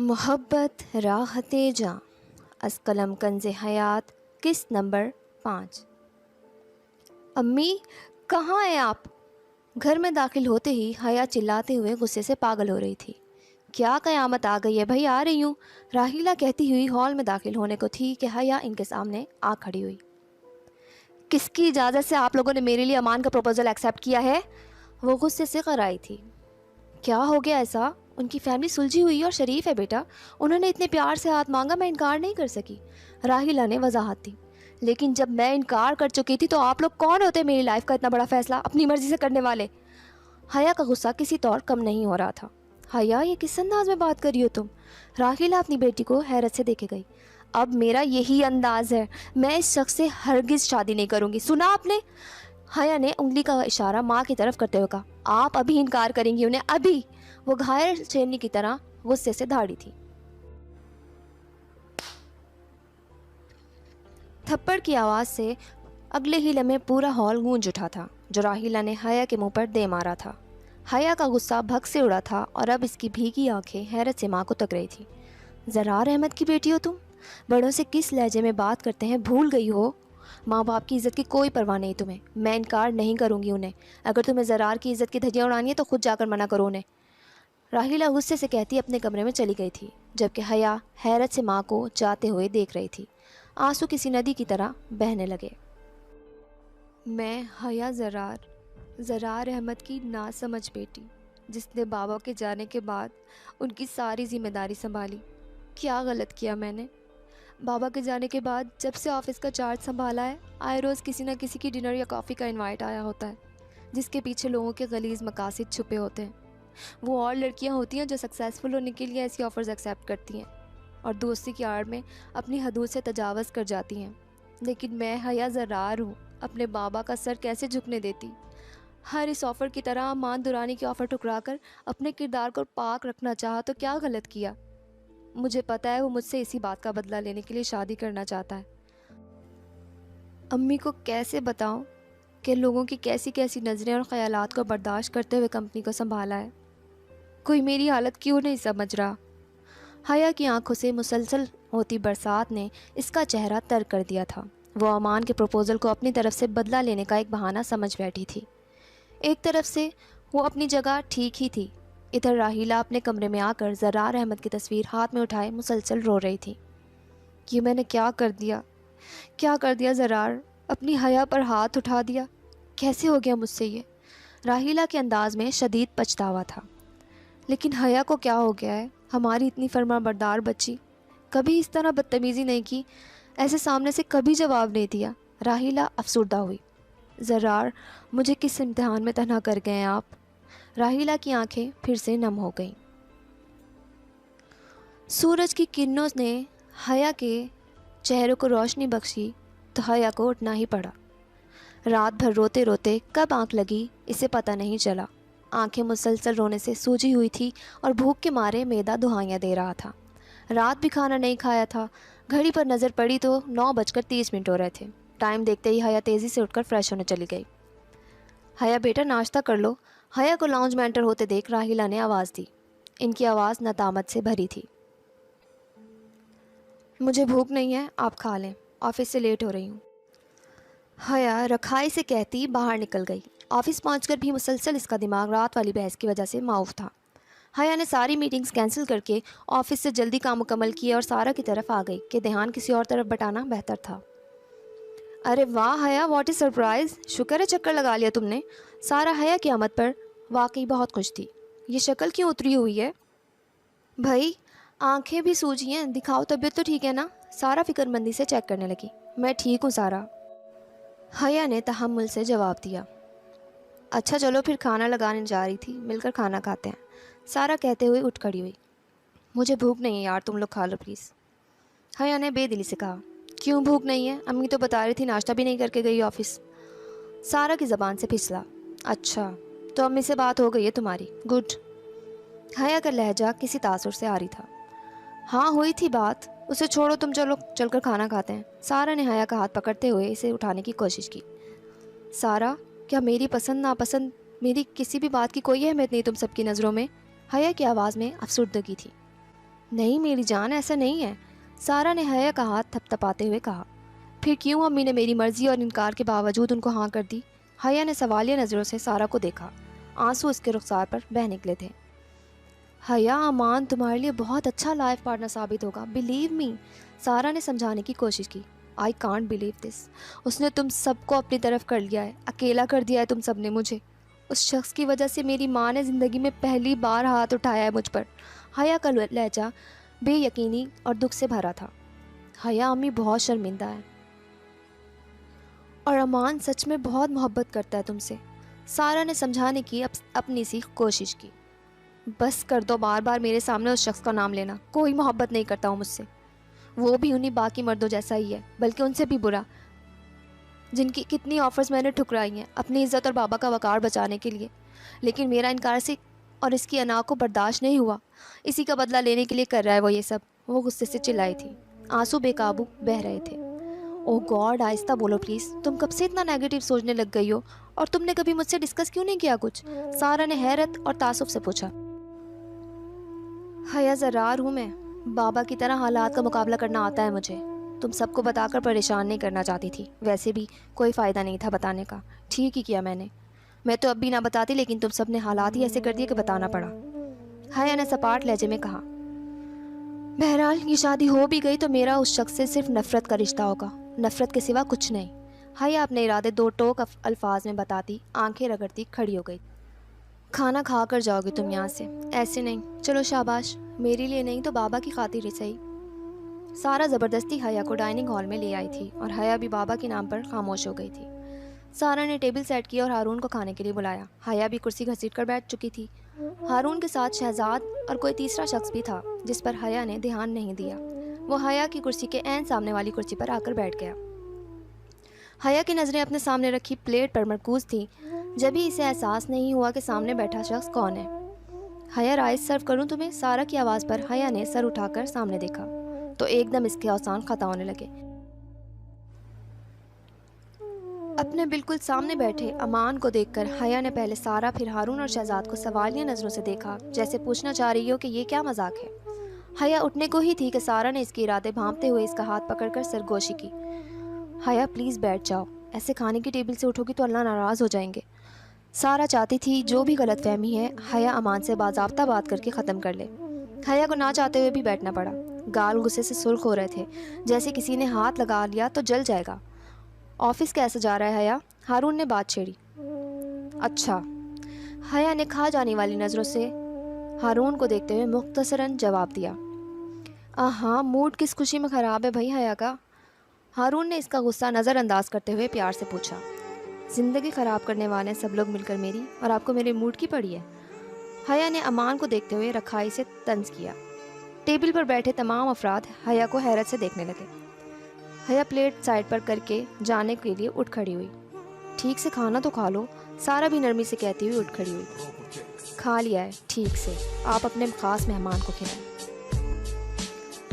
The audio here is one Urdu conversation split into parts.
محبت راحت جاں از قلم کنز حیات قسط نمبر 5۔ امی کہاں ہیں آپ؟ گھر میں داخل ہوتے ہی حیا چلاتے ہوئے غصے سے پاگل ہو رہی تھی۔ کیا قیامت آ گئی ہے بھائی، آ رہی ہوں، راحیلہ کہتی ہوئی ہال میں داخل ہونے کو تھی کہ حیا ان کے سامنے آ کھڑی ہوئی۔ کس کی اجازت سے آپ لوگوں نے میرے لیے امان کا پروپوزل ایکسیپٹ کیا ہے؟ وہ غصے سے غرائی تھی۔ کیا ہو گیا ایسا؟ ان کی فیملی سلجھی ہوئی اور شریف ہے بیٹا، انہوں نے اتنے پیار سے ہاتھ مانگا، میں انکار نہیں کر سکی، راحیلہ نے وضاحت دی۔ لیکن جب میں انکار کر چکی تھی تو آپ لوگ کون ہوتے میری لائف کا اتنا بڑا فیصلہ اپنی مرضی سے کرنے والے؟ حیا کا غصہ کسی طور کم نہیں ہو رہا تھا۔ حیا یہ کس انداز میں بات کر رہی ہو تم؟ راحیلہ اپنی بیٹی کو حیرت سے دیکھے گئی۔ اب میرا یہی انداز ہے، میں اس شخص سے ہرگز شادی نہیں کروں گی، سنا آپ نے؟ حیا نے انگلی کا اشارہ ماں کی طرف کرتے ہوئے کہا۔ آپ ابھی انکار کریں گی انہیں؟ ابھی؟ وہ گھائل شیرنی کی طرح غصے سے دھاڑی تھی۔ تھپڑ کی آواز سے اگلے ہی لمحے پورا ہال گونج اٹھا تھا جو راحیلہ نے حیا کے منہ پر دے مارا تھا۔ حیا کا غصہ بھگ سے اڑا تھا اور اب اس کی بھیگی آنکھیں حیرت سے ماں کو تک رہی تھی۔ زرار احمد کی بیٹی ہو تم؟ بڑوں سے کس لہجے میں بات کرتے ہیں بھول گئی ہو؟ ماں باپ کی عزت کی کوئی پرواہ نہیں تمہیں، میں انکار نہیں کروں گی انہیں، اگر تمہیں زرار کی عزت کی دھجیاں اڑانی ہے تو خود جا کر منع کرو انہیں، راحیلہ غصے سے کہتی اپنے کمرے میں چلی گئی تھی، جبکہ حیا حیرت سے ماں کو جاتے ہوئے دیکھ رہی تھی۔ آنسو کسی ندی کی طرح بہنے لگے۔ میں حیا زرار احمد کی ناسمجھ بیٹی، جس نے بابا کے جانے کے بعد ان کی ساری ذمہ داری سنبھالی۔ کیا غلط کیا میں نے؟ بابا کے جانے کے بعد جب سے آفس کا چارج سنبھالا ہے، آئے روز کسی نہ کسی کی ڈنر یا کافی کا انوائٹ آیا ہوتا ہے، جس کے پیچھے لوگوں کے غلیظ مقاصد چھپے ہوتے ہیں۔ وہ اور لڑکیاں ہوتی ہیں جو سکسیسفل ہونے کے لیے ایسی آفرز ایکسیپٹ کرتی ہیں اور دوستی کی آڑ میں اپنی حدود سے تجاوز کر جاتی ہیں، لیکن میں حیا زرار ہوں، اپنے بابا کا سر کیسے جھکنے دیتی؟ ہر اس آفر کی طرح مان دورانی کی آفر ٹھکرا کر اپنے کردار کو پاک رکھنا چاہا تو کیا غلط کیا؟ مجھے پتہ ہے وہ مجھ سے اسی بات کا بدلہ لینے کے لیے شادی کرنا چاہتا ہے۔ امی کو کیسے بتاؤں کہ لوگوں کی کیسی کیسی نظریں اور خیالات کو برداشت کرتے ہوئے کمپنی کو سنبھالا ہے؟ کوئی میری حالت کیوں نہیں سمجھ رہا؟ حیا کی آنکھوں سے مسلسل ہوتی برسات نے اس کا چہرہ تر کر دیا تھا۔ وہ امان کے پروپوزل کو اپنی طرف سے بدلہ لینے کا ایک بہانہ سمجھ بیٹھی تھی۔ ایک طرف سے وہ اپنی جگہ ٹھیک ہی تھی، ادھر راحیلہ اپنے کمرے میں آ کر زرار احمد کی تصویر ہاتھ میں اٹھائے مسلسل رو رہی تھی۔ یہ میں نے کیا کر دیا زرار؟ اپنی حیا پر ہاتھ اٹھا دیا، کیسے ہو گیا مجھ سے یہ؟ راحیلہ کے انداز میں شدید پچھتاوا تھا۔ لیکن حیا کو کیا ہو گیا ہے؟ ہماری اتنی فرما بردار بچی، کبھی اس طرح بدتمیزی نہیں کی، ایسے سامنے سے کبھی جواب نہیں دیا۔ راحیلہ افسردہ ہوئی۔ زرار، مجھے کس امتحان میں تنہا کر گئے ہیں آپ؟ راحیلہ کی آنکھیں پھر سے نم ہو گئیں۔ سورج کی کرنوں نے حیا کے چہرے کو روشنی بخشی تو حیا کو اٹھنا ہی پڑا۔ رات بھر روتے روتے کب آنکھ لگی اسے پتہ نہیں چلا۔ آنکھیں مسلسل رونے سے سوجی ہوئی تھی اور بھوک کے مارے معدہ دہائیاں دے رہا تھا۔ رات بھی کھانا نہیں کھایا تھا۔ گھڑی پر نظر پڑی تو 9:30 ہو رہے تھے۔ ٹائم دیکھتے ہی حیا تیزی سے اٹھ کر فریش ہونے چلی گئی۔ حیا بیٹا ناشتہ کر لو، حیا کو لاؤنج میں انٹر ہوتے دیکھ راحیلہ نے آواز دی۔ ان کی آواز ندامت سے بھری تھی۔ مجھے بھوک نہیں ہے، آپ کھا لیں، آفس سے لیٹ ہو رہی ہوں، حیا رکھائی سے کہتی باہر نکل گئی۔ آفس پہنچ کر بھی مسلسل اس کا دماغ رات والی بحث کی وجہ سے معاف تھا۔ حیا نے ساری میٹنگز کینسل کر کے آفس سے جلدی کام مکمل کیا اور سارا کی طرف آ گئی کہ دھیان کسی اور طرف بٹانا بہتر تھا۔ ارے واہ حیا، واٹ اے سرپرائز، شکر ہے چکر لگا لیا تم نے۔ سارا حیا کی آمد پر واقعی بہت خوش تھی۔ یہ شکل کیوں اتری ہوئی ہے بھائی؟ آنکھیں بھی سوجی ہیں، دکھاؤ طبیعت تو ٹھیک ہے نا؟ سارا فکر مندی سے چیک کرنے لگی۔ میں ٹھیک ہوں سارا، حیا نے تحمل سے جواب دیا۔ اچھا چلو پھر کھانا لگانے جا رہی تھی، مل کر کھانا کھاتے ہیں، سارا کہتے ہوئے اٹھ کھڑی ہوئی۔ مجھے بھوک نہیں ہے یار، تم لوگ کھا لو پلیز، حیا نے بے دلی سے کہا۔ کیوں بھوک نہیں ہے؟ امی تو بتا رہی تھی ناشتہ بھی نہیں کر کے گئی آفس، سارا کی زبان سے پھسلا۔ اچھا تو امی سے بات ہو گئی ہے تمہاری؟ گڈ، حیا کا لہجہ کسی تاثر سے آ رہی تھا۔ ہاں ہوئی تھی بات، اسے چھوڑو، تم چلو چل کر کھانا کھاتے ہیں۔ سارا نے حیا کا ہاتھ پکڑتے ہوئے اسے اٹھانے کی کوشش کی۔ سارا، کیا میری پسند ناپسند، میری کسی بھی بات کی کوئی اہمیت نہیں تم سب کی نظروں میں؟ حیا کی آواز میں افسردگی تھی۔ نہیں میری جان، ایسا نہیں ہے، سارا نے حیا کا ہاتھ تھپ تھپاتے ہوئے کہا۔ پھر کیوں امی نے میری مرضی اور انکار کے باوجود ان کو ہاں کر دی؟ حیا نے سوالیہ نظروں سے سارا کو دیکھا، آنسو اس کے رخسار پر بہہ نکلے تھے۔ حیا، امان تمہارے لیے بہت اچھا لائف پارٹنر ثابت ہوگا، بلیو می، سارا نے سمجھانے کی کوشش کی۔ آئی کانٹ بلیو دس، اس نے تم سب کو اپنی طرف کر لیا ہے، اکیلا کر دیا ہے تم سب نے مجھے۔ اس شخص کی وجہ سے میری ماں نے زندگی میں پہلی بار ہاتھ اٹھایا ہے مجھ پر۔ حیا کا لہجہ بے یقینی اور دکھ سے بھرا تھا۔ حیا، امی بہت شرمندہ ہے، اور امان سچ میں بہت محبت کرتا ہے تم سے، سارا نے سمجھانے کی اپنی سی کوشش کی۔ بس کر دو بار بار میرے سامنے اس شخص کا نام لینا، کوئی محبت نہیں کرتا ہوں مجھ سے، وہ بھی انہی باقی مردوں جیسا ہی ہے، بلکہ ان سے بھی برا، جن کی کتنی آفرز میں نے ٹھکرائی ہیں اپنی عزت اور بابا کا وقار بچانے کے لیے، لیکن میرا انکار سے اور اس کی انا کو برداشت نہیں ہوا، اسی کا بدلہ لینے کے لیے کر رہا ہے وہ یہ سب۔ وہ غصے سے چلائی تھی، آنسو بے قابو بہہ رہے تھے۔ اوہ گاڈ، آہستہ بولو پلیز، تم کب سے اتنا نیگیٹو سوچنے لگ گئی ہو، اور تم نے کبھی مجھ سے ڈسکس کیوں نہیں کیا کچھ؟ سارا نے حیرت اور تعصب سے پوچھا۔ حیا، ضرار ہوں میں، بابا کی طرح حالات کا مقابلہ کرنا آتا ہے مجھے، تم سب کو بتا کر پریشان نہیں کرنا چاہتی تھی، ویسے بھی کوئی فائدہ نہیں تھا بتانے کا، ٹھیک ہی کیا میں تو اب بھی نہ بتاتی، لیکن تم سب نے حالات ہی ایسے کر دیے کہ بتانا پڑا، حیا نے سپاٹ لہجے میں کہا۔ بہرحال یہ شادی ہو بھی گئی تو میرا اس شخص سے صرف نفرت کا رشتہ ہوگا، نفرت کے سوا کچھ نہیں، حیا اپنے ارادے دو ٹوک الفاظ میں بتاتی آنکھیں رگڑتی کھڑی ہو گئی۔ کھانا کھا کر جاؤ گی تم یہاں سے، ایسے نہیں، چلو شاباش، میری لیے نہیں تو بابا کی خاطر ہی صحیح۔ سارا زبردستی حیا کو ڈائننگ ہال میں لے آئی تھی، اور حیا بھی بابا کے نام پر خاموش ہو گئی تھی۔ سارا نے ٹیبل سیٹ کیا اور ہارون کو کھانے کے لیے بلایا، حیا بھی کرسی گھسیٹ کر بیٹھ چکی تھی۔ ہارون کے ساتھ شہزاد اور کوئی تیسرا شخص بھی تھا جس پر حیا نے دھیان نہیں دیا، وہ حیا کی کرسی کے عین سامنے والی کرسی پر آ کر بیٹھ گیا۔ حیا کی نظریں اپنے سامنے رکھی پلیٹ پر مرکوز تھیں، جبھی اسے احساس نہیں ہوا کہ سامنے بیٹھا شخص کون ہے۔ حیا، رائس سرو کروں تمہیں؟ سارا کی آواز پر حیا نے سر اٹھا کر سامنے دیکھا تو ایک دم اس کے اوسان خطا ہونے لگے۔ اپنے بالکل سامنے بیٹھے امان کو دیکھ کر حیا نے پہلے سارا پھر ہارون اور شہزاد کو سوالیہ نظروں سے دیکھا، جیسے پوچھنا چاہ رہی ہو کہ یہ کیا مذاق ہے۔ حیا اٹھنے کو ہی تھی کہ سارا نے اس کے ارادے بھانپتے ہوئے اس کا ہاتھ پکڑ کر سرگوشی کی۔ حیا پلیز بیٹھ جاؤ، ایسے کھانے کی ٹیبل سے اٹھو گی تو اللہ ناراض ہو جائیں گے۔ سارا چاہتی تھی جو بھی غلط فہمی ہے حیا امان سے باضابطہ بات کر کے ختم کر لے۔ حیا کو نہ چاہتے ہوئے بھی بیٹھنا پڑا، گال غصے سے سرخ ہو رہے تھے، جیسے کسی نے ہاتھ لگا لیا تو جل جائے گا۔ آفس کیسا جا رہا ہے حیا؟ ہارون نے بات چھیڑی۔ اچھا، حیا نے کھا جانے والی نظروں سے ہارون کو دیکھتے ہوئے مختصراً جواب دیا۔ ہاں، موڈ کس خوشی میں خراب ہے بھائی حیا کا؟ ہارون نے اس کا غصہ نظر انداز کرتے ہوئے پیار سے پوچھا۔ زندگی خراب کرنے والے سب لوگ مل کر میری، اور آپ کو میرے موڈ کی پڑی ہے؟ حیا نے امان کو دیکھتے ہوئے رکھائی سے طنز کیا۔ ٹیبل پر بیٹھے تمام افراد حیا کو حیرت سے دیکھنے لگے۔ حیا پلیٹ سائڈ پر کر کے جانے کے لیے اٹھ کھڑی ہوئی۔ ٹھیک سے کھانا تو کھا لو، سارا بھی نرمی سے کہتی ہوئی اٹھ کھڑی ہوئی۔ کھا لیا ہے ٹھیک سے، آپ اپنے خاص مہمان کو کھلائیں۔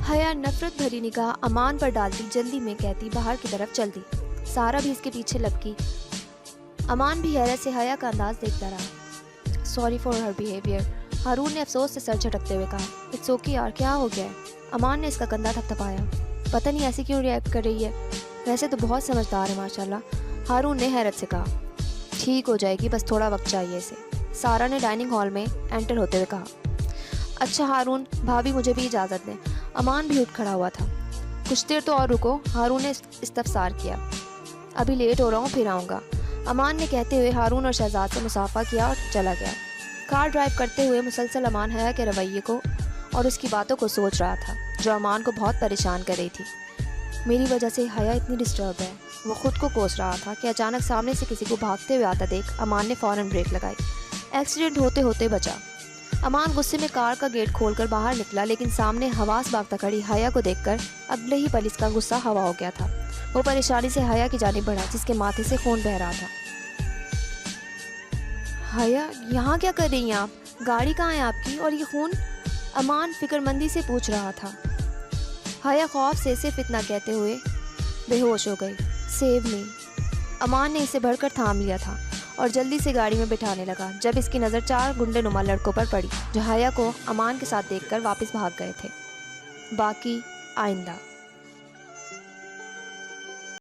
حیا نفرت بھری نگاہ امان پر ڈالتی جلدی میں کہتی باہر کی طرف چل دی۔ سارا بھی اس کے پیچھے لپکی۔ امان بھی حیرت سے حیا کا انداز دیکھتا رہا۔ Sorry for her behaviour, Haroon نے افسوس سے سر جھٹکتے ہوئے کہا۔ اٹس اوکے یار، کیا ہو گیا ہے؟ امان نے اس کا کندھا تھپتھپایا۔ پتہ نہیں ایسے کیوں ریئیکٹ کر رہی ہے، ویسے تو بہت سمجھدار ہے ماشاءاللہ، ہارون نے حیرت سے کہا۔ ٹھیک ہو جائے گی، بس تھوڑا وقت چاہیے اسے، سارا نے ڈائننگ ہال میں انٹر ہوتے ہوئے کہا۔ اچھا ہارون، بھابھی مجھے بھی اجازت دیں۔ امان بھی اٹھ کھڑا ہوا تھا۔ کچھ دیر تو اور رکو، ہارون نے استفسار کیا۔ ابھی لیٹ ہو رہا ہوں، پھر آؤں گا، امان نے کہتے ہوئے ہارون اور شہزاد سے مصافحہ کیا اور چلا گیا۔ کار ڈرائیو کرتے ہوئے مسلسل امان حیا کے رویے کو اور اس کی باتوں کو سوچ رہا تھا، جو امان کو بہت پریشان کر رہی تھی۔ میری وجہ سے حیا اتنی ڈسٹرب ہے، وہ خود کو کوس رہا تھا کہ اچانک سامنے سے کسی کو بھاگتے ہوئے آتا دیکھ امان نے فوراً بریک لگائی۔ ایکسیڈنٹ ہوتے ہوتے بچا۔ امان غصے میں کار کا گیٹ کھول کر باہر نکلا، لیکن سامنے حواس باختہ کھڑی حیا کو دیکھ کر اگلے ہی پل اس کا غصہ ہوا ہو گیا تھا۔ وہ پریشانی سے حیا کی جانب بڑھا، جس کے ماتھے سے خون بہہ رہا تھا۔ حیا، یہاں کیا کر رہی ہیں آپ؟ گاڑی کہاں ہے آپ کی، اور یہ خون؟ امان فکر مندی سے پوچھ رہا تھا۔ حیا خوف سے صرف اتنا کہتے ہوئے بے ہوش ہو گئی۔ Save me. امان نے اسے بڑھ کر تھام لیا تھا اور جلدی سے گاڑی میں بٹھانے لگا، جب اس کی نظر 4 گنڈے نما لڑکوں پر پڑی جو حیا کو امان کے ساتھ دیکھ کر واپس بھاگ گئے تھے۔ باقی آئندہ۔